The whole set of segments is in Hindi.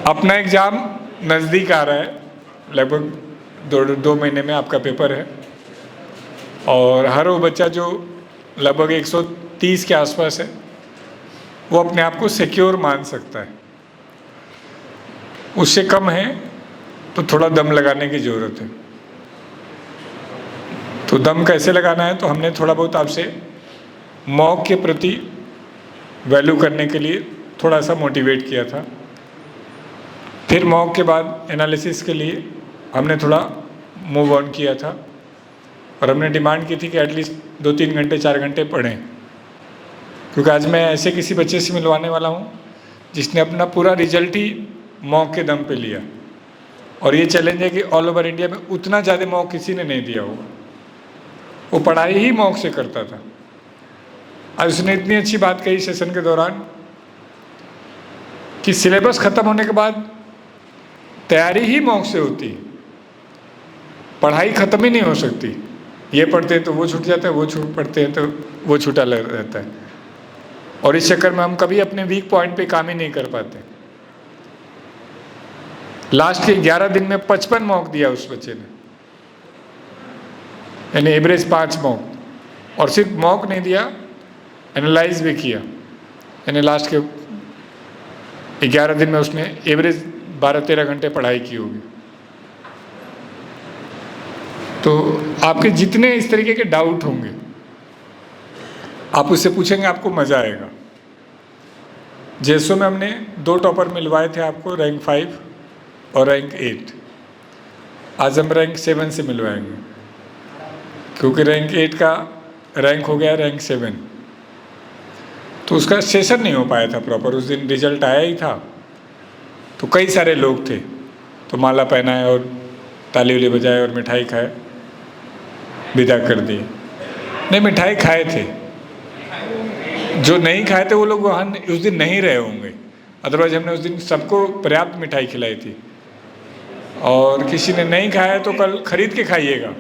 अपना एग्ज़ाम नज़दीक आ रहा है, लगभग दो महीने में आपका पेपर है। और हर वो बच्चा जो लगभग 130 के आसपास है, वो अपने आप को सिक्योर मान सकता है। उससे कम है तो थोड़ा दम लगाने की ज़रूरत है। तो दम कैसे लगाना है, तो हमने थोड़ा बहुत आपसे मॉक के प्रति वैल्यू करने के लिए थोड़ा सा मोटिवेट किया था। फिर मॉक के बाद एनालिसिस के लिए हमने थोड़ा मूव ऑन किया था और हमने डिमांड की थी कि एटलीस्ट 2-3 घंटे 4 घंटे पढ़ें, क्योंकि आज मैं ऐसे किसी बच्चे से मिलवाने वाला हूँ जिसने अपना पूरा रिजल्ट ही मॉक के दम पे लिया। और ये चैलेंज है कि ऑल ओवर इंडिया में उतना ज़्यादा मॉक किसी ने नहीं दिया होगा। वो पढ़ाई ही मॉक से करता था। आज उसने इतनी अच्छी बात कही सेशन के दौरान कि सिलेबस ख़त्म होने के बाद तैयारी ही मॉक से होती है, पढ़ाई ख़त्म ही नहीं हो सकती। ये पढ़ते हैं तो वो छूट जाता है, वो पढ़ते हैं तो वो छूटा रहता है, और इस चक्कर में हम कभी अपने वीक पॉइंट पे काम ही नहीं कर पाते। लास्ट के 11 दिन में 55 मॉक दिया उस बच्चे ने, यानी एवरेज 5 मॉक। और सिर्फ मॉक नहीं दिया, एनालाइज भी किया, यानी लास्ट के 11 दिन में उसने एवरेज 12-13 घंटे पढ़ाई की होगी। तो आपके जितने इस तरीके के डाउट होंगे आप उससे पूछेंगे, आपको मज़ा आएगा। जेएसओ में हमने 2 टॉपर मिलवाए थे आपको, रैंक 5 और रैंक 8। आज हम रैंक 7 से मिलवाएंगे, क्योंकि रैंक 8 का रैंक हो गया रैंक 7। तो उसका सेशन नहीं हो पाया था प्रॉपर। उस दिन रिजल्ट आया ही था तो कई सारे लोग थे, तो माला पहनाए और ताली उली बजाए और मिठाई खाए, विदा कर दिए। नहीं, मिठाई खाए थे। जो नहीं खाए थे वो लोग वहाँ उस दिन नहीं रहे होंगे, अदरवाइज हमने उस दिन सबको पर्याप्त मिठाई खिलाई थी। और किसी ने नहीं खाया तो कल खरीद के खाइएगा,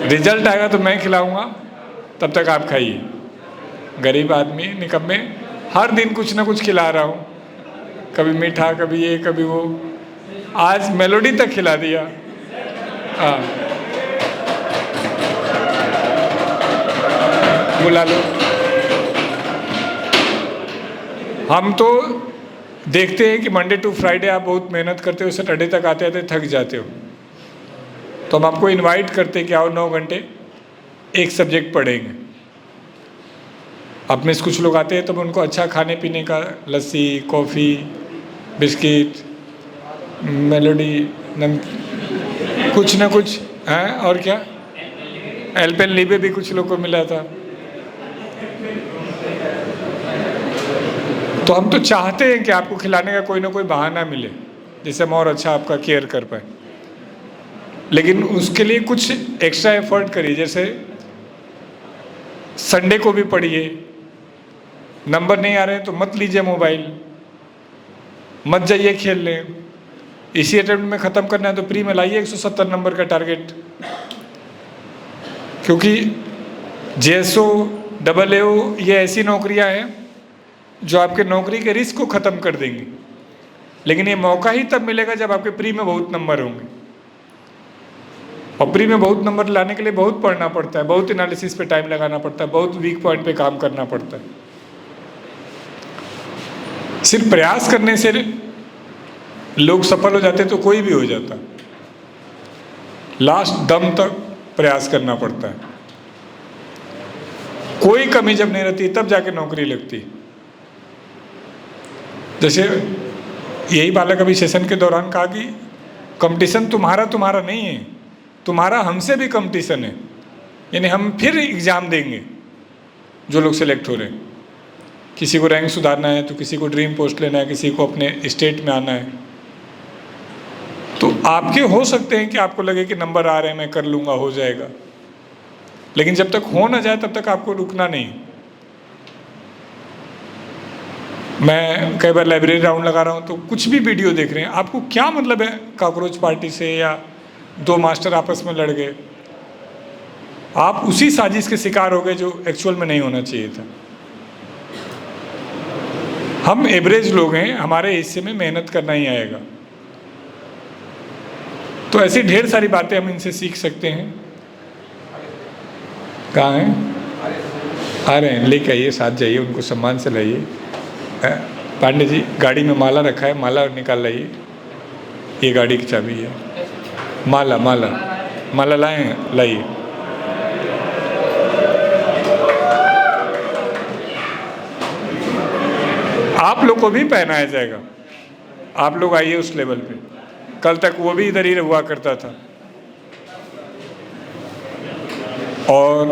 रिजल्ट आएगा तो मैं खिलाऊंगा, तब तक आप खाइए। गरीब आदमी निकम्मे, हर दिन कुछ ना कुछ खिला रहा हूँ, कभी मीठा, कभी ये, कभी वो। आज मेलोडी तक खिला दिया। हाँ, बुला लो। हम तो देखते हैं कि मंडे टू फ्राइडे आप बहुत मेहनत करते हो, सैटरडे तक आते आते थक जाते हो, तो हम आपको इनवाइट करते हैं कि आओ 9 घंटे एक सब्जेक्ट पढ़ेंगे। अब में से कुछ लोग आते हैं तो उनको अच्छा खाने पीने का, लस्सी, कॉफ़ी, बिस्किट, मेलोडी, कुछ ना कुछ है। और क्या, एल्पेनलीबे भी कुछ लोग को मिला था। तो हम तो चाहते हैं कि आपको खिलाने का कोई ना कोई बहाना मिले, जिससे हम और अच्छा आपका केयर कर पाए। लेकिन उसके लिए कुछ एक्स्ट्रा एफर्ट करिए, जैसे संडे को भी पढ़िए। नंबर नहीं आ रहे हैं तो मत लीजिए मोबाइल, मत जाइए खेल लें। इसी अटेम्प्ट में ख़त्म करना है तो प्री में लाइए 170 नंबर का टारगेट, क्योंकि जेएसओ, AAO ये ऐसी नौकरियां हैं जो आपके नौकरी के रिस्क को ख़त्म कर देंगी। लेकिन ये मौका ही तब मिलेगा जब आपके प्री में बहुत नंबर होंगे। और प्री में बहुत नंबर लाने के लिए बहुत पढ़ना पड़ता है, बहुत एनालिसिस पे टाइम लगाना पड़ता है, बहुत वीक पॉइंट पे काम करना पड़ता है। सिर्फ प्रयास करने से लोग सफल हो जाते तो कोई भी हो जाता, लास्ट दम तक प्रयास करना पड़ता है। कोई कमी जब नहीं रहती तब जाके नौकरी लगती। जैसे यही बालक अभी सेशन के दौरान कहा कि कंपटीशन तुम्हारा नहीं है, तुम्हारा हमसे भी कंपटीशन है। यानी हम फिर एग्ज़ाम देंगे जो लोग सेलेक्ट हो रहे हैं। किसी को रैंक सुधारना है तो किसी को ड्रीम पोस्ट लेना है, किसी को अपने स्टेट में आना है। तो आपके हो सकते हैं कि आपको लगे कि नंबर आ रहे हैं, मैं कर लूँगा, हो जाएगा। लेकिन जब तक हो ना जाए तब तक आपको रुकना नहीं। मैं कई बार लाइब्रेरी राउंड लगा रहा हूँ तो कुछ भी वीडियो देख रहे हैं, आपको क्या मतलब है कॉकरोच पार्टी से या 2 मास्टर आपस में लड़ गए, आप उसी साजिश के शिकार हो गए जो एक्चुअल में नहीं होना चाहिए था। हम एवरेज लोग हैं, हमारे हिस्से में मेहनत करना ही आएगा। तो ऐसी ढेर सारी बातें हम इनसे सीख सकते हैं। कहाँ हैं? आ रहे हैं, लेके आइए, साथ जाइए, उनको सम्मान से लाइए। पांडे जी, गाड़ी में माला रखा है, माला निकाल लाइए। ये गाड़ी की चाबी है। माला माला माला लाए हैं, लाइए। आप लोग को भी पहनाया जाएगा। आप लोग आइए उस लेवल पे। कल तक वो भी इधर ही हुआ करता था, और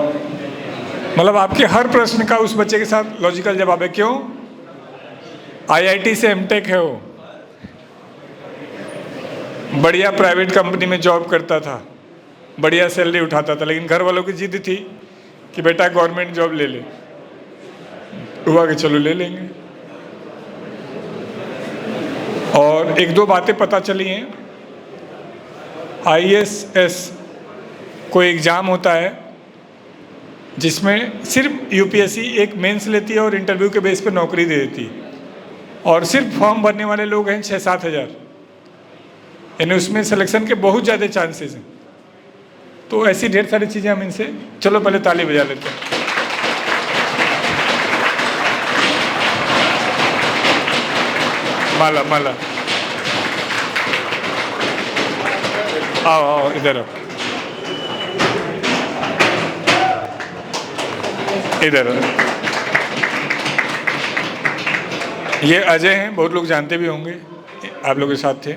मतलब आपके हर प्रश्न का उस बच्चे के साथ लॉजिकल जवाब है। क्यों? आईआईटी से एमटेक है वो, बढ़िया प्राइवेट कंपनी में जॉब करता था, बढ़िया सैलरी उठाता था, लेकिन घर वालों की जिद थी कि बेटा गवर्नमेंट जॉब ले ले। हुआ कि चलो ले लेंगे। और एक दो बातें पता चली हैं। आईएएस कोई एग्ज़ाम होता है जिसमें सिर्फ यूपीएससी एक मेंस लेती है और इंटरव्यू के बेस पे नौकरी दे देती है, और सिर्फ फॉर्म भरने वाले लोग हैं 6-7 हज़ार, यानी उसमें सिलेक्शन के बहुत ज़्यादा चांसेस हैं। तो ऐसी ढेर सारी चीज़ें हम इनसे, चलो पहले ताली बजा लेते हैं। माला माला, आओ आओ इधर आओ, इधर आओ। ये अजय हैं, बहुत लोग जानते भी होंगे, आप लोगों के साथ थे।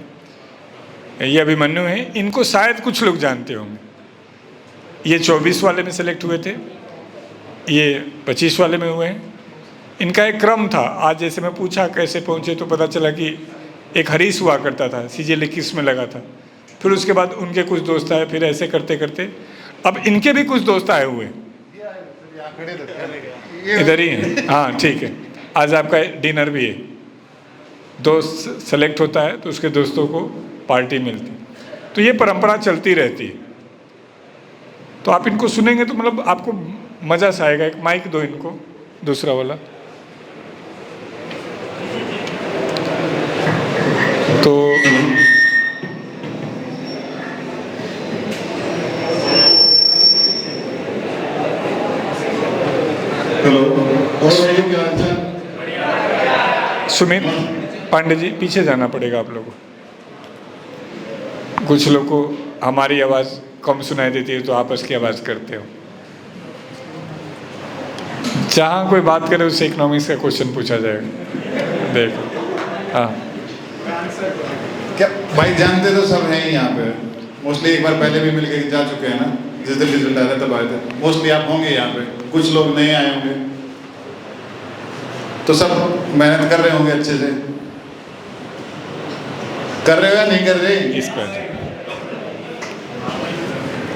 ये अभिमन्यु हैं, इनको शायद कुछ लोग जानते होंगे। ये 24 वाले में सेलेक्ट हुए थे, ये 25 वाले में हुए हैं। इनका एक क्रम था। आज जैसे मैं पूछा कैसे पहुँचे, तो पता चला कि एक हरीश हुआ करता था, CJ लिखिस में लगा था, फिर उसके बाद उनके कुछ दोस्त आए, फिर ऐसे करते करते अब इनके भी कुछ दोस्त आए हुए, इधर ही हैं। हाँ ठीक है, आज आपका डिनर भी है। दोस्त सेलेक्ट होता है तो उसके दोस्तों को पार्टी मिलती, तो ये परंपरा चलती रहती है। तो आप इनको सुनेंगे तो मतलब आपको मज़ा सा आएगा। एक माइक दो इनको, दूसरा वाला। तो सुमित पांडे जी, पीछे जाना पड़ेगा आप लोगों को। कुछ लोग को हमारी आवाज़ कम सुनाई देती है तो आपस की आवाज़ करते हो। जहाँ कोई बात करे उससे इकोनॉमिक्स का क्वेश्चन पूछा जाएगा। देखो, हाँ क्या भाई, जानते तो सब हैं ही यहाँ पे। मोस्टली एक बार पहले भी मिलके जा चुके हैं ना, जिस दिन रिजल्ट आया तब आए थे। मोस्टली आप होंगे यहाँ पे, कुछ लोग नए आए होंगे, तो सब मेहनत कर रहे होंगे अच्छे से। कर रहे हो या नहीं कर रहे? इस पर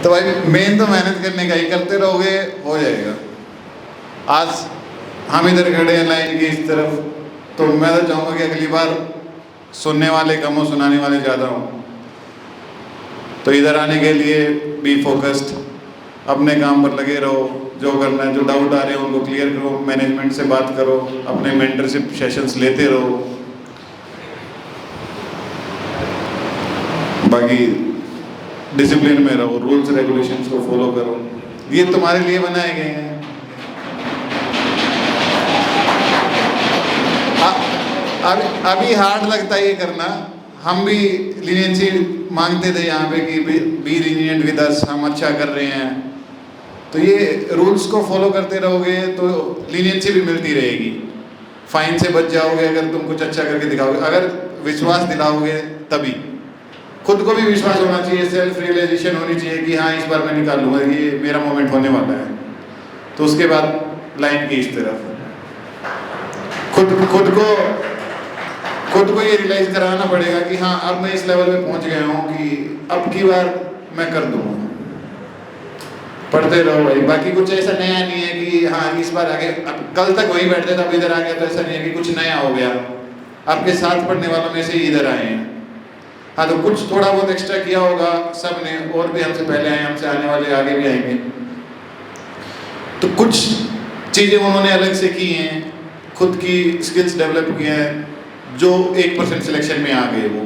तो भाई मेन तो मेहनत करने का ही, करते रहोगे हो जाएगा। आज हम इधर खड़े हैं लाइन की इस तरफ, तो मैं तो चाहूँगा कि अगली बार सुनने वाले कम हो, सुनाने वाले ज़्यादा हो। तो इधर आने के लिए बी फोकस्ड, अपने काम पर लगे रहो, जो करना है, जो डाउट आ रहे हैं उनको क्लियर करो, मैनेजमेंट से बात करो, अपने मेंटरशिप सेशंस लेते रहो। बाकी डिसिप्लिन में रहो, रूल्स रेगुलेशंस को फॉलो करो, ये तुम्हारे लिए बनाए गए हैं। अभी हार्ड लगता है ये करना, हम भी लीनियंसी मांगते थे यहाँ पे कि बी लीनियंट विद अस, हम अच्छा कर रहे हैं। तो ये रूल्स को फॉलो करते रहोगे तो लीनियंसी भी मिलती रहेगी। फाइन से बच जाओगे अगर तुम कुछ अच्छा करके दिखाओगे, अगर विश्वास दिलाओगे तभी। खुद को भी विश्वास होना चाहिए, सेल्फ रियलाइजेशन होनी चाहिए कि हाँ इस बार मैं निकाल लूँगा, ये मेरा मोमेंट होने वाला है। तो उसके बाद लाइन की इस तरफ खुद को ये रियलाइज कराना पड़ेगा कि हाँ अब मैं इस लेवल पे पहुंच गया हूँ कि अब की बार मैं कर दूंगा। पढ़ते रहो भाई, बाकी कुछ ऐसा नया नहीं है कि हाँ इस बार आगे, अब कल तक वही बैठते थे अब इधर आ गया, तो ऐसा नहीं है कि कुछ नया हो गया। आपके साथ पढ़ने वालों में से ही इधर आए हैं। हाँ तो कुछ थोड़ा बहुत एक्स्ट्रा किया होगा सब ने, और भी हमसे पहले आए, हमसे आने वाले आगे भी आएंगे। तो कुछ चीज़ें उन्होंने अलग से की हैं, खुद की स्किल्स डेवलप की हैं, जो 1% सिलेक्शन में आ गए वो।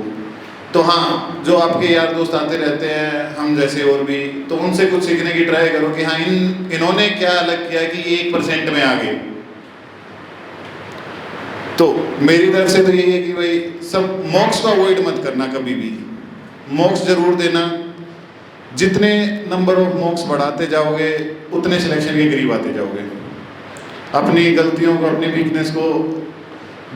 तो हाँ, जो आपके यार दोस्त आते रहते हैं हम जैसे और भी, तो उनसे कुछ सीखने की ट्राई करो कि हाँ इन्होंने क्या अलग किया कि 1% में आ गए। तो मेरी तरफ से तो यही है कि भाई सब मॉक्स को अवॉइड मत करना कभी भी, मॉक्स जरूर देना। जितने नंबर ऑफ मॉक्स बढ़ाते जाओगे उतने सिलेक्शन के करीब आते जाओगे। अपनी गलतियों को, अपनी वीकनेस को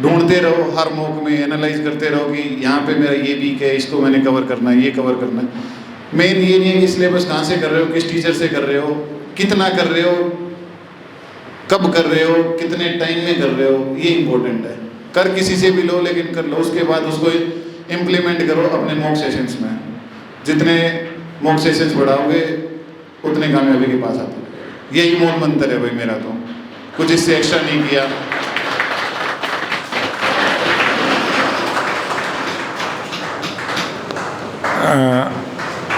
ढूंढते रहो, हर मॉक में एनालाइज करते रहो कि यहाँ पे मेरा ये वीक है, इसको मैंने कवर करना है, ये कवर करना है। मेन ये नहीं है कि सिलेबस कहाँ से कर रहे हो, किस टीचर से कर रहे हो, कितना कर रहे हो, कब कर रहे हो, कितने टाइम में कर रहे हो, ये इंपॉर्टेंट है। कर किसी से भी लो लेकिन कर लो, उसके बाद उसको इम्प्लीमेंट करो अपने मॉक सेशंस में। जितने मॉक सेशंस बढ़ाओगे उतने कामयाबी के पास आते हो। यही मूल मंत्र है भाई मेरा, तो कुछ इससे एक्स्ट्रा नहीं किया।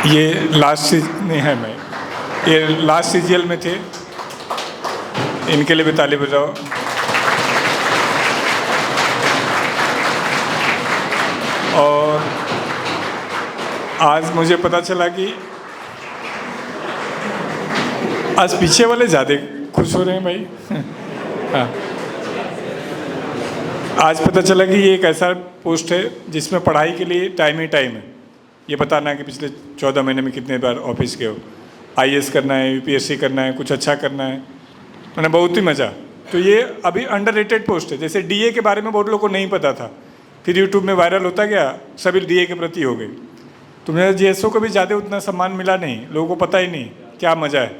ये लास्ट नहीं है, मैं ये लास्ट सीजीएल में थे, इनके लिए भी ताली बजाओ। और आज मुझे पता चला कि आज पीछे वाले ज़्यादा खुश हो रहे हैं भाई। हाँ, आज पता चला कि ये एक ऐसा पोस्ट है जिसमें पढ़ाई के लिए टाइम ही टाइम है। ये बताना है कि पिछले 14 महीने में कितने बार ऑफिस गए हो, आईएएस करना है, यूपीएससी करना है, कुछ अच्छा करना है, मैंने बहुत ही मज़ा। तो ये अभी अंडररेटेड पोस्ट है। जैसे डीए के बारे में बहुत लोगों को नहीं पता था, फिर यूट्यूब में वायरल होता गया, सभी डीए के प्रति हो गए। तो मेरा जीएसओ को भी ज़्यादा उतना सम्मान मिला नहीं, लोगों को पता ही नहीं क्या मज़ा है।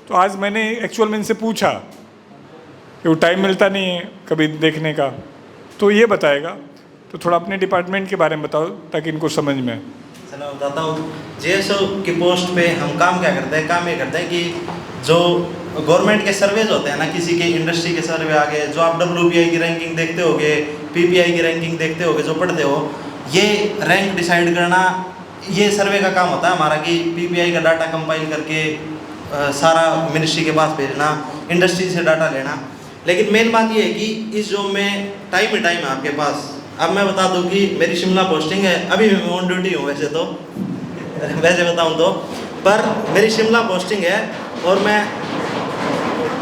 तो आज मैंने एक्चुअल में इनसे पूछा कि वो टाइम मिलता नहीं है कभी देखने का, तो ये बताएगा। तो थोड़ा अपने डिपार्टमेंट के बारे में बताओ ताकि इनको समझ में आए। चलो बताता हूँ। जीएसओ की पोस्ट पे हम काम क्या करते हैं, काम ये करते हैं कि जो गवर्नमेंट के सर्वेज होते हैं ना, किसी के इंडस्ट्री के सर्वे आ गए, जो आप WPI की रैंकिंग देखते होगे, PPI की रैंकिंग देखते होगे, जो पढ़ते हो, ये रैंक डिसाइड करना ये सर्वे का काम होता है हमारा। कि PPI का डाटा कंपाइल करके सारा मिनिस्ट्री के पास भेजना, इंडस्ट्री से डाटा लेना। लेकिन मेन बात ये है कि इस जॉब में टाइम ही टाइम है आपके पास। अब मैं बता दूं कि मेरी शिमला पोस्टिंग है, अभी मैं ऑन ड्यूटी हूँ वैसे तो, वैसे बताऊँ तो, पर मेरी शिमला पोस्टिंग है और मैं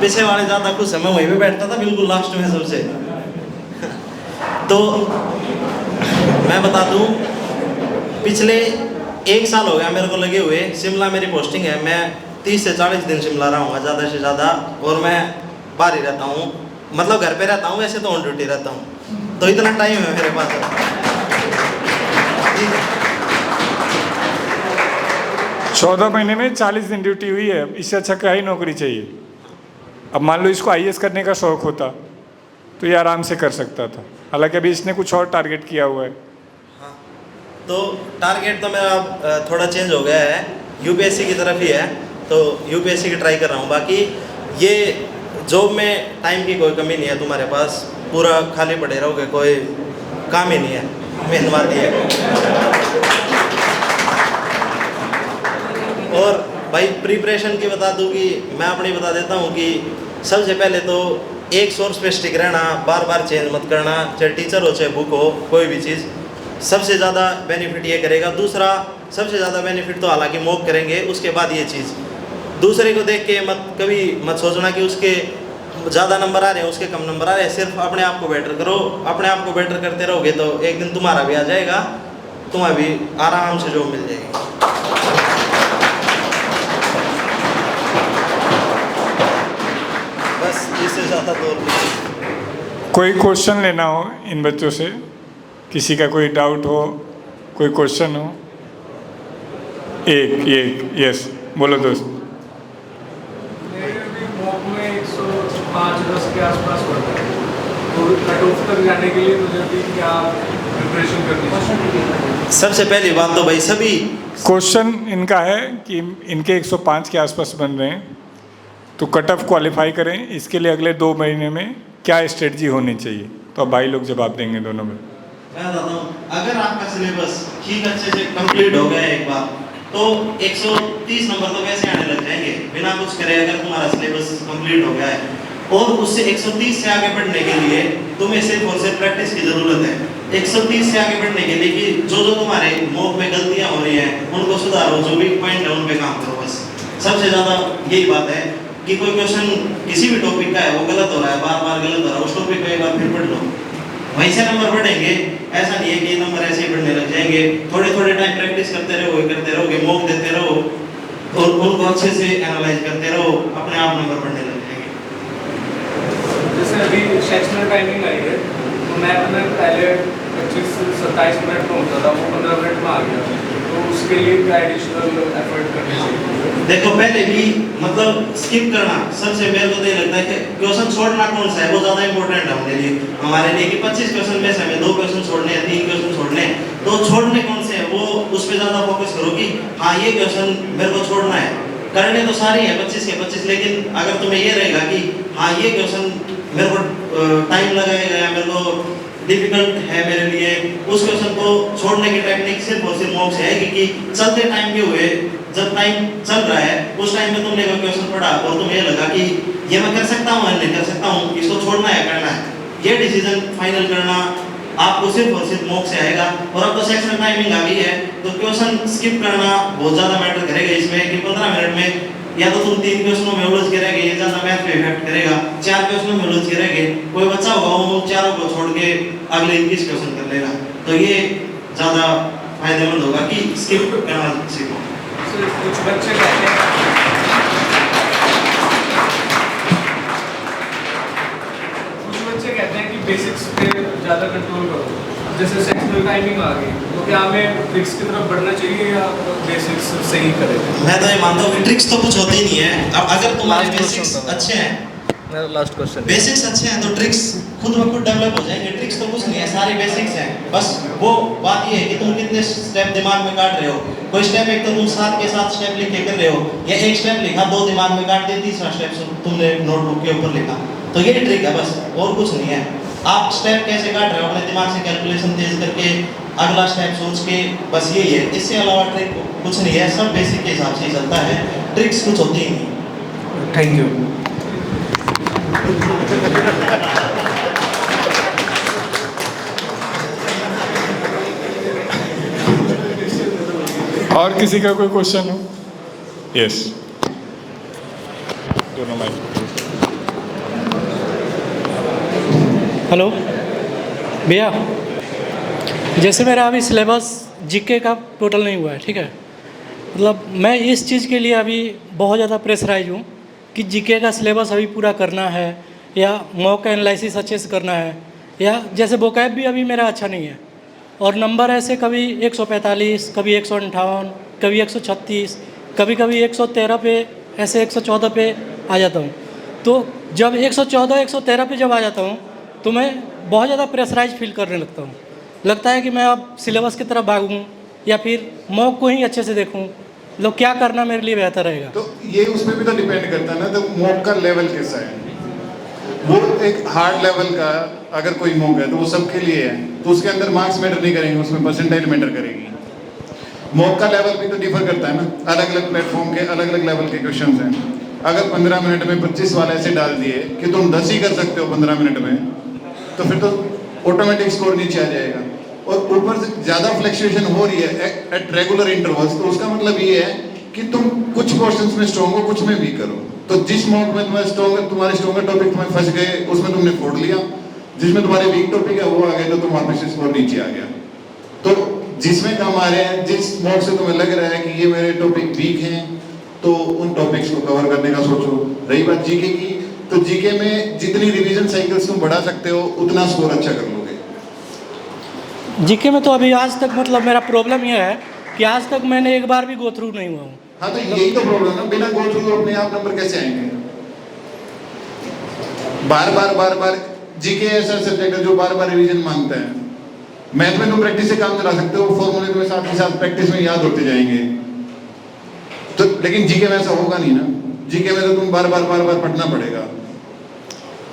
पीछे वाले ज़्यादा खुश है, मैं वहीं पे बैठता था बिल्कुल लास्ट में सबसे। तो मैं बता दूं, पिछले 1 साल हो गया मेरे को लगे हुए। शिमला मेरी पोस्टिंग है, मैं 30 से 40 दिन शिमला रहूँगा ज़्यादा से ज़्यादा, और मैं बाहर ही रहता हूँ, मतलब घर पे रहता हूँ, वैसे तो ऑन ड्यूटी रहता हूँ। तो इतना टाइम है मेरे पास। 14 महीने में 40 दिन ड्यूटी हुई है, इससे अच्छा क्या ही नौकरी चाहिए। अब मान लो इसको आईएएस करने का शौक़ होता तो ये आराम से कर सकता था, हालांकि अभी इसने कुछ और टारगेट किया हुआ है। हाँ, तो टारगेट तो मेरा थोड़ा चेंज हो गया है, यूपीएससी की तरफ ही है, तो यूपीएससी की ट्राई कर रहा हूँ। बाकी ये जॉब में टाइम की कोई कमी नहीं है तुम्हारे पास, पूरा खाली पड़े रहोगे, कोई काम ही नहीं है, मेन बात ये है। और भाई प्रिपरेशन की बता दूँ कि मैं अपनी बता देता हूँ कि सबसे पहले तो एक सोर्स पे स्टिक रहना, बार बार चेंज मत करना, चाहे टीचर हो चाहे बुक हो, कोई भी चीज़, सबसे ज़्यादा बेनिफिट ये करेगा। दूसरा सबसे ज़्यादा बेनिफिट तो हालांकि मॉक करेंगे, उसके बाद ये चीज़ दूसरे को देख के कभी मत सोचना कि उसके ज़्यादा नंबर आ रहे हैं, उसके कम नंबर आ रहे हैं। सिर्फ अपने आप को बेटर करो, अपने आप को बेटर करते रहोगे तो एक दिन तुम्हारा भी आ जाएगा, तुम्हें भी आराम से जॉब मिल जाएगी। बस इससे ज़्यादा तो कोई क्वेश्चन लेना हो इन बच्चों से, किसी का कोई डाउट हो, कोई क्वेश्चन हो? एक यस बोलो दोस्त। मॉक में 105-10 के आसपास पढ़ता है, तो कट ऑफ तक जाने के लिए मुझे भी क्या प्रिपरेशन करनी चाहिए? सबसे पहली बात तो भाई सभी क्वेश्चन इनका है कि इनके 105 के आसपास बन रहे हैं, तो कट ऑफ क्वालिफाई करें, इसके लिए अगले 2 महीने में क्या स्ट्रेटजी होनी चाहिए? तो अब भाई लोग जवाब देंगे दोनों में। मैं बताता हूँ, अगर आपका सिलेबस ठीक अच्छे से कंप्लीट हो गया एक बार, तो 130 नंबर तो वैसे आने लग जाएंगे बिना कुछ करे, अगर तुम्हारा सिलेबस कंप्लीट हो गया है। और उससे 130 से आगे बढ़ने के लिए तुम्हें सिर्फ और सिर्फ प्रैक्टिस की ज़रूरत है। 130 से आगे बढ़ने के लिए कि जो तुम्हारे मॉक में गलतियाँ हो रही हैं उनको सुधारो, जो वीक पॉइंट है उन पे काम करो। बस सबसे ज़्यादा यही बात है कि कोई क्वेश्चन किसी भी टॉपिक का है वो गलत हो रहा है, बार बार गलत हो रहा है, उस टॉपिक को एक बार फिर पढ़ लो, वहीं से नंबर बढ़ेंगे। ऐसा नहीं है कि नंबर ऐसे ही बढ़ने लग जाएंगे। थोड़े थोड़े टाइम प्रैक्टिस करते रहोगे, मॉक देते रहो और उनको अच्छे से एनालाइज करते रहो, अपने आप नंबर बढ़ने लग जाएंगे। जैसे अभी सेक्शनल टाइमिंग आई है तो मैथ में पहले 25-27 मिनट में होता था, वो 15 मिनट में आ गया, तो उसके लिए क्या एडिशनल एफर्ट करनी चाहिए? देखो पहले भी मतलब स्किप करना सबसे, मेरे को तो ये लगता है कि क्वेश्चन छोड़ना कौन सा है वो ज़्यादा इंपॉर्टेंट है हमारे लिए कि 25 क्वेश्चन में से हमें 2 क्वेश्चन छोड़ने हैं, 3 क्वेश्चन छोड़ने हैं, तो छोड़ने कौन से हैं वो उस पर ज़्यादा फोकस करो कि हाँ ये क्वेश्चन मेरे को छोड़ना है। करने तो सारे हैं 25 के 25, लेकिन अगर तुम्हें ये रहेगा कि हाँ ये क्वेश्चन मेरे को टाइम लगेगा या मेरे को डिफिकल्ट है मेरे लिए, उस क्वेश्चन को छोड़ने की टेक्निक सिर्फ और सिर्फ मॉक से है कि चलते टाइम के हुए जब टाइम चल रहा है उस टाइम में तुमने कोई क्वेश्चन पढ़ा और तुम्हें लगा कि ये मैं कर सकता हूँ या नहीं कर सकता हूँ, इसको छोड़ना है करना है, ये डिसीजन फाइनल करना आपको सिर्फ और सिर्फ मॉक से आएगा। और अब तो सेक्शनल टाइमिंग आ गई है तो क्वेश्चन स्किप करना बहुत ज़्यादा मैटर करेगा इसमें कि 15 मिनट में या तो तुम 3 क्वेश्चनों में उलझ के रह गए, ये ज़्यादा मैथ पे इफेक्ट करेगा। 4 क्वेश्चनों में उलझ के रह गए, कोई बच्चा होगा वो चारों को छोड़ के अगले 21 क्वेश्चन कर लेगा, तो ये ज़्यादा फायदेमंद होगा कि स्किप करना सीखो। कुछ बच्चे कहते हैं कि बेसिक्स पे ज़्यादा कंट्रोल करो, जैसे सेक्शनल टाइमिंग आ गई तो क्या हमें ट्रिक्स की तरफ बढ़ना चाहिए या बेसिक्स से ही करें? मैं तो ये मानता हूँ कि ट्रिक्स तो कुछ होती ही नहीं है। अब अगर तुम्हारे बेसिक्स अच्छे हैं, मेरा लास्ट क्वेश्चन, बेसिक्स अच्छे हैं तो ट्रिक्स खुद ब खुद डेवलप हो जाएंगे। ट्रिक्स तो कुछ नहीं है, सारी बेसिक्स हैं, बस वो बात ये है कि तुम कितने स्टेप दिमाग में काट रहे हो। कोई स्टेप एक तो तुम 7 के 7 स्टेप लिख के कर रहे हो, या एक स्टेप लिखा 2 दिमाग में काट दिए, तीसरा स्टेप तुमने नोटबुक के ऊपर लिखा, तो ये ट्रिक है बस, और कुछ नहीं है। आप स्टेप कैसे काट रहे हो अपने दिमाग से कैलकुलेशन तेज करके अगला स्टेप सोच के, बस यही है, इससे अलावा ट्रिक कुछ नहीं है, सब बेसिक के हिसाब से ही चलता है, ट्रिक्स कुछ होती ही नहीं। Thank you. और किसी का कोई क्वेश्चन हो? यस, दोनों माइक। हेलो भैया, जैसे मेरा अभी सिलेबस जीके का टोटल नहीं हुआ है, ठीक है, मतलब मैं इस चीज़ के लिए अभी बहुत ज़्यादा प्रेशराइज हूँ कि जीके का सिलेबस अभी पूरा करना है या मॉक एनालिसिस अच्छे से करना है, या जैसे वोकैब भी अभी मेरा अच्छा नहीं है और नंबर ऐसे कभी 145, कभी 158, कभी 136, कभी कभी 113 पे, ऐसे 114 पे आ जाता हूँ। तो जब 114, 113 पे जब आ जाता हूँ तो मैं बहुत ज़्यादा प्रेशराइज फील करने लगता हूँ। लगता है कि मैं अब सिलेबस की तरफ भागूँ या फिर मॉक को ही अच्छे से देखूँ, लोग क्या करना मेरे लिए बेहतर रहेगा? तो ये उसमें भी तो डिपेंड करता है ना, तो मॉक का लेवल कैसा है। वो एक हार्ड लेवल का अगर कोई मॉक है तो वो सबके लिए है, तो उसके अंदर मार्क्स मैटर नहीं करेंगे, उसमें परसेंटाइल मैटर करेगी। मॉक का लेवल भी तो डिफर करता है ना, अलग अलग प्लेटफॉर्म के अलग अलग लेवल के क्वेश्चन हैं। अगर 15 मिनट में 25 वाले ऐसे डाल दिए कि तुम 10 ही कर सकते हो 15 मिनट में, तो फिर तो ऑटोमेटिक स्कोर नीचे आ जाएगा। और ऊपर से ज़्यादा फ्लक्चुएशन हो रही है एट रेगुलर इंटरवल्स, तो उसका मतलब ये है कि तुम कुछ क्वेश्चंस में स्ट्रॉन्ग हो, कुछ में वीक करो। तो जिस मॉक में तुम्हारे स्ट्रॉन्गर टॉपिक तुम्हें फंस गए उसमें तुमने फोड़ लिया, जिसमें तुम्हारे वीक टॉपिक है वो आ गए तो तुम वापस से स्कोर नीचे आ गया। तो जिसमें कम आ रहे हैं, जिस मॉक से तुम्हें लग रहा है कि ये मेरे टॉपिक वीक हैं, तो उन टॉपिक्स को कवर करने का सोचो। रही बात जीके की, तो जीके में जितनी रिवीजन साइकिल्स तुम बढ़ा सकते हो उतना स्कोर अच्छा कर लोगे। जीके में तो अभी आज तक मतलब मेरा प्रॉब्लम यह है कि आज तक मैंने एक बार भी गो थ्रू नहीं हुआ हूँ। हाँ, तो यही तो प्रॉब्लम है ना, बिना गो थ्रू अपने आप नंबर कैसे आएंगे? बार बार जीके ऐसा सब्जेक्ट है जो बार बार रिवीजन मांगता है। मैथ में तुम प्रैक्टिस से काम चला सकते हो, फॉर्मूले तुम्हें साथ ही साथ प्रैक्टिस में याद होते जाएंगे, तो लेकिन जीके में ऐसा होगा नहीं ना। जीके में तो तुम बार बार पढ़ना पड़ेगा।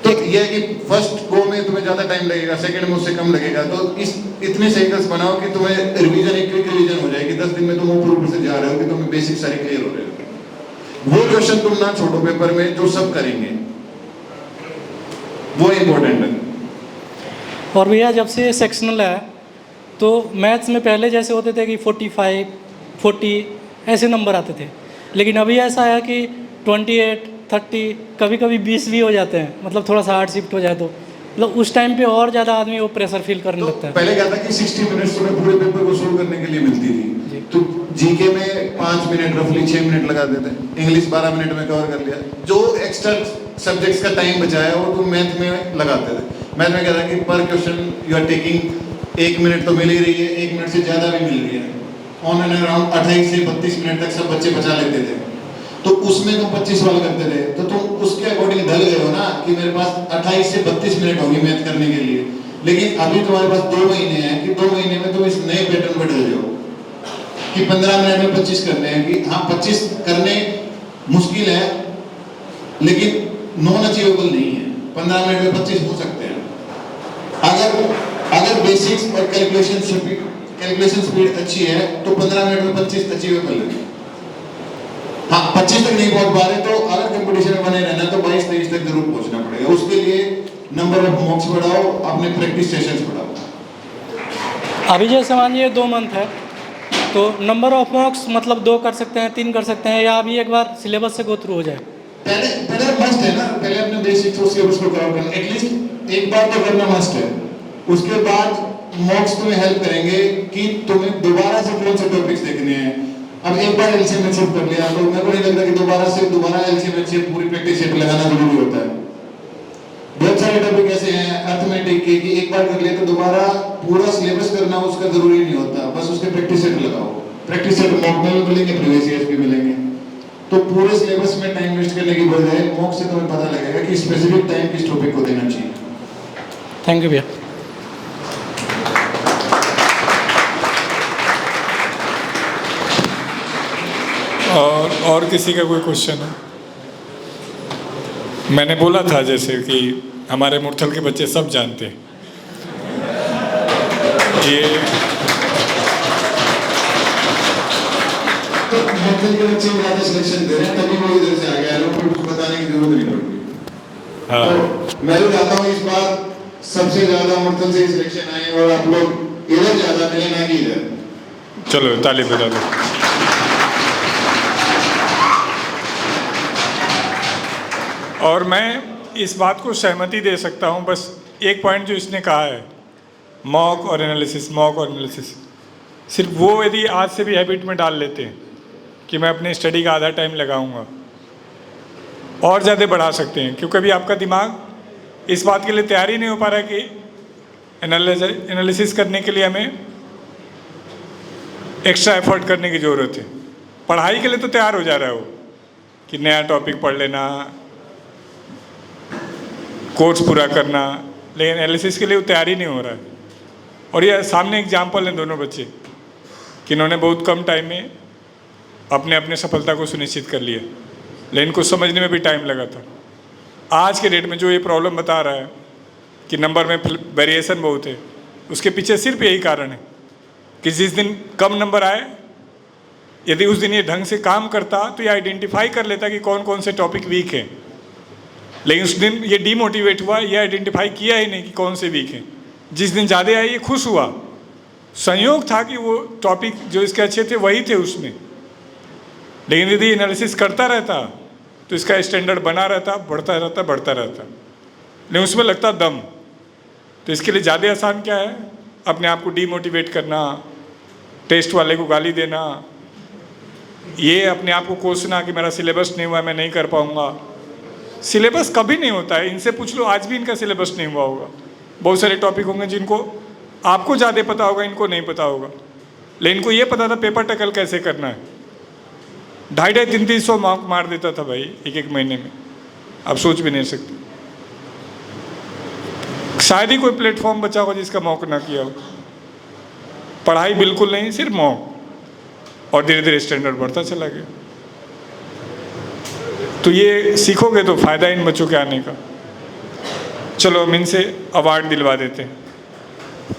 तो यह है कि फर्स्ट गो में तुम्हें ज़्यादा टाइम लगेगा, सेकंड में उससे कम लगेगा। तो इतने साइकिल्स बनाओ कि तुम्हें रिवीजन एक क्विक रिवीजन हो जाएगी। 10 दिन में तुम ऊपर से जा रहे हो कि तुम्हें बेसिक सारे क्लियर हो रहे हो। वो क्वेश्चन तुम ना छोड़ो पेपर में जो सब करेंगे। वो इम्पोर्टेंट है। और भैया जब से सेक्शनल है तो मैथ्स में पहले जैसे होते थे कि 45, 40 ऐसे नंबर आते थे, लेकिन अभी ऐसा है कि 28, 30, कभी कभी 20 भी हो जाते हैं, मतलब थोड़ा सा हार्ड शिफ्ट हो जाए तो मतलब उस टाइम पे और ज़्यादा आदमी वो प्रेशर फील करने तो लगता है। पहले क्या था कि 60 मिनट्स तुम्हें पूरे पेपर को सोल्व करने के लिए मिलती थी, तो जीके में 5 मिनट रफली 6 मिनट लगा देते, इंग्लिश 12 मिनट में कवर कर लिया, जो एक्स्ट्रा सब्जेक्ट्स का टाइम बचाया वो तुम मैथ में लगाते थे। मैथ में क्या था कि पर question you are taking 1 minute तो मिल ही रही है, 1 मिनट से ज़्यादा भी मिल रही है, ऑन एंड अराउंड 28 से 32 मिनट तक सब बच्चे बचा लेते थे। तो उसमें तुम 25 सवाल करते थे, तो तुम उसके अकॉर्डिंग ढल गए हो ना कि मेरे पास 28 से 32 मिनट होगी मैथ करने के लिए। लेकिन अभी तुम्हारे पास 2 महीने हैं कि 2 महीने में तुम इस नए पैटर्न पर ढल जाओ कि 15 मिनट में 25 करने हैं, कि हाँ 25 करने मुश्किल है लेकिन नॉन अचीवेबल नहीं है, 15 मिनट में 25 हो सकते हैं। अगर बेसिक्स और कैलकुलेशन स्पीड अच्छी है तो 15 मिनट में 25 अचीवेबल है। हाँ 25 तक नहीं पहुंच पा रहे तो अगर कंपटीशन में बने रहना तो 22-23 तक जरूर पहुंचना पड़ेगा। उसके लिए नंबर ऑफ मॉक्स बढ़ाओ, अपने प्रैक्टिस सेशंस बढ़ाओ। अभी जैसे मानिए 2 मंथ है तो नंबर ऑफ मॉक्स मतलब 2 कर सकते हैं, 3 कर सकते हैं, या अभी एक बार सिलेबस से गो थ्रू हो जाए। पहले मस्ट है ना, पहले अपने बेसिक्स और सिलेबस को कवर करना, एटलीस्ट एक बार तो करना मस्ट है। उसके बाद मॉक्स तुम्हें हेल्प करेंगे कि तुम्हें दोबारा से कौन से टॉपिक्स देखने हैं। अब एक बार एलसीएम एचसीएफ कर लिया तो मेरे को नहीं लगता कि दोबारा एलसीएम एचसीएफ पूरी प्रैक्टिस सेट लगाना जरूरी होता है। बहुत सारे टॉपिक ऐसे हैं अर्थमेटिक के कि एक बार कर लिया तो दोबारा पूरा सिलेबस करना उसका जरूरी नहीं होता, बस उसके प्रैक्टिस सेट लगाओ। प्रैक्टिस सेट मॉक में भी मिलेंगे, प्रीवियस ईयर भी मिलेंगे, तो पूरे सिलेबस में टाइम वेस्ट करने की बजाय मॉक से तुम्हें पता लगेगा कि स्पेसिफिक टाइम किस टॉपिक को देना चाहिए। थैंक यू भैया। और किसी का कोई क्वेश्चन है? मैंने बोला था जैसे कि हमारे मुरथल के बच्चे सब जानते हैं ये तो मुरथल के बच्चे ज़्यादा सिलेक्शन दे रहे हैं तभी वो इधर से आ गया, लोगों को कुछ बताने की जरूरत नहीं पड़ती। हाँ तो मैं तो चाहता हूँ इस बार सबसे ज़्यादा मुरथल से सिलेक्शन आए और आप लोग इधर ज़्यादा मिले ना कि इधर। चलो ताली बजा दो। और मैं इस बात को सहमति दे सकता हूँ, बस एक पॉइंट जो इसने कहा है मॉक और एनालिसिस, सिर्फ वो यदि आज से भी हैबिट में डाल लेते हैं कि मैं अपने स्टडी का आधा टाइम लगाऊंगा, और ज़्यादा बढ़ा सकते हैं। क्योंकि अभी आपका दिमाग इस बात के लिए तैयार ही नहीं हो पा रहा है कि एनालिसिस करने के लिए हमें एक्स्ट्रा एफर्ट करने की ज़रूरत है। पढ़ाई के लिए तो तैयार हो जा रहा है वो कि नया टॉपिक पढ़ लेना, कोर्स पूरा करना, लेकिन एनालिसिस के लिए वो तैयार ही नहीं हो रहा है। और ये सामने एग्जाम्पल हैं दोनों बच्चे कि इन्होंने बहुत कम टाइम में अपने सफलता को सुनिश्चित कर लिया, लेकिन कुछ समझने में भी टाइम लगा था। आज के डेट में जो ये प्रॉब्लम बता रहा है कि नंबर में वेरिएशन बहुत है, उसके पीछे सिर्फ यही कारण है कि जिस दिन कम नंबर आए, यदि उस दिन ये ढंग से काम करता तो ये आइडेंटिफाई कर लेता कि कौन कौन से टॉपिक वीक हैं, लेकिन उस दिन ये डीमोटिवेट हुआ, ये आइडेंटिफाई किया ही नहीं कि कौन से वीक हैं। जिस दिन ज़्यादा आए ये खुश हुआ, संयोग था कि वो टॉपिक जो इसके अच्छे थे वही थे उसमें, लेकिन यदि एनालिसिस करता रहता तो इसका स्टैंडर्ड बना रहता, बढ़ता रहता, लेकिन उसमें लगता दम। तो इसके लिए ज़्यादा आसान क्या है? अपने आप को डीमोटिवेट करना, टेस्ट वाले को गाली देना, ये अपने आप को कोसना कि मेरा सिलेबस नहीं हुआ, मैं नहीं कर पाऊँगा। सिलेबस कभी नहीं होता है, इनसे पूछ लो, आज भी इनका सिलेबस नहीं हुआ होगा। बहुत सारे टॉपिक होंगे जिनको आपको ज़्यादा पता होगा, इनको नहीं पता होगा, लेकिन इनको ये पता था पेपर टैकल कैसे करना है। 250-300 मार्क मार देता था भाई एक महीने में, आप सोच भी नहीं सकते। शायद ही कोई प्लेटफॉर्म बचा होगा जिसका मॉक ना किया हो। पढ़ाई बिल्कुल नहीं, सिर्फ मॉक, और धीरे धीरे स्टैंडर्ड बढ़ता चला गया। तो ये सीखोगे तो फ़ायदा इन बच्चों के आने का। चलो हम इनसे अवार्ड दिलवा देते हैं।